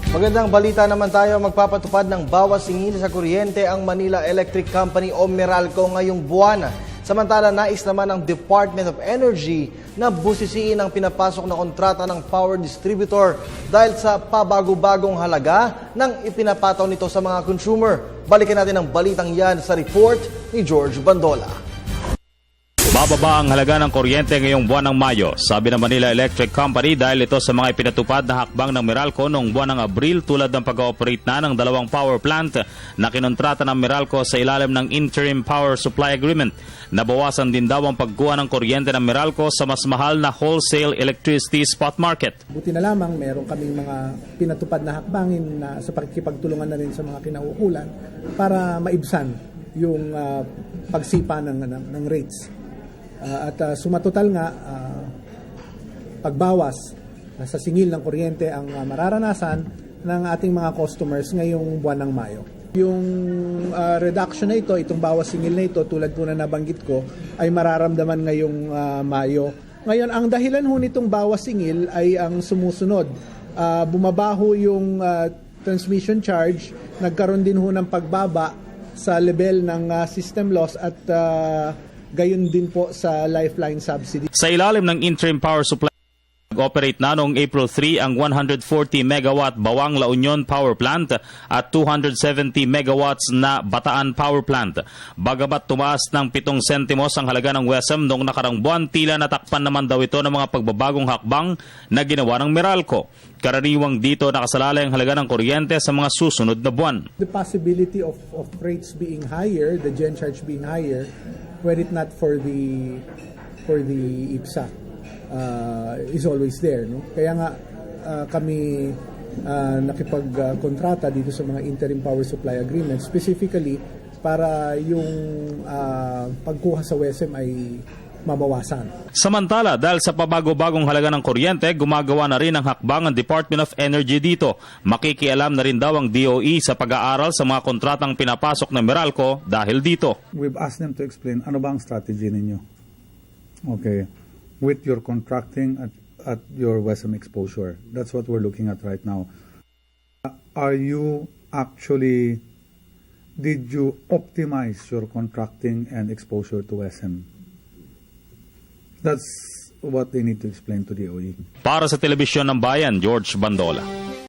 Magandang balita naman tayo, magpapatupad ng bawas singil sa kuryente ang Manila Electric Company o Meralco ngayong buwan. Samantala, nais naman ng Department of Energy na busisiin ang pinapasok na kontrata ng power distributor dahil sa pabago-bagong halaga ng ipinapataw nito sa mga consumer. Balikan natin ang balitang yan sa report ni George Bandola. Bababa ang halaga ng kuryente ngayong buwan ng Mayo, sabi ng Manila Electric Company dahil ito sa mga ipinatupad na hakbang ng Meralco noong buwan ng Abril tulad ng pag-ooperate na ng dalawang power plant na kinontrata ng Meralco sa ilalim ng Interim Power Supply Agreement. Nabawasan din daw ang pagkuha ng kuryente ng Meralco sa mas mahal na wholesale electricity spot market. Buti na lamang meron kaming mga pinatupad na hakbangin na sa pagkipagtulungan na rin sa mga kinauukulan para maibsan yung pagsipa ng rates. Sumatotal nga, pagbawas sa singil ng kuryente ang mararanasan ng ating mga customers ngayong buwan ng Mayo. Yung reduction na ito, itong bawas singil na ito, tulad po na nabanggit ko, ay mararamdaman ngayong Mayo. Ngayon, ang dahilan ho nitong bawas singil ay ang sumusunod. Bumabaho yung transmission charge, nagkaroon din ho ng pagbaba sa level ng system loss at gayon din po sa lifeline subsidy. Sa ilalim ng Interim Power Supply, nag-operate na noong April 3 ang 140 megawatt Bawang La Union Power Plant at 270 megawatts na Bataan Power Plant. Bagamat tumaas ng 7 sentimos ang halaga ng WESM noong nakarang buwan, tila natakpan naman daw ito ng mga pagbabagong hakbang na ginawa ng Meralco. Karaniwang dito nakasalalay ang halaga ng kuryente sa mga susunod na buwan. The possibility of rates being higher, the gen charge being higher, were it not for the IPSA, is always there, no? Kaya nga kami nakipagkontrata dito sa mga interim power supply agreements specifically para yung pagkuha sa WESM ay mabawasan. Samantala, dahil sa pabago-bagong halaga ng kuryente, gumagawa na rin ang hakbang ang Department of Energy dito. Makikialam na rin daw ang DOE sa pag-aaral sa mga kontratang pinapasok ng Meralco dahil dito. We've asked them to explain ano ba ang strategy ninyo. Okay. With your contracting at your WESM exposure. That's what we're looking at right now. Did you optimize your contracting and exposure to WESM? That's what they need to explain to the DOE. Para sa Telebisyon ng Bayan, George Bandola.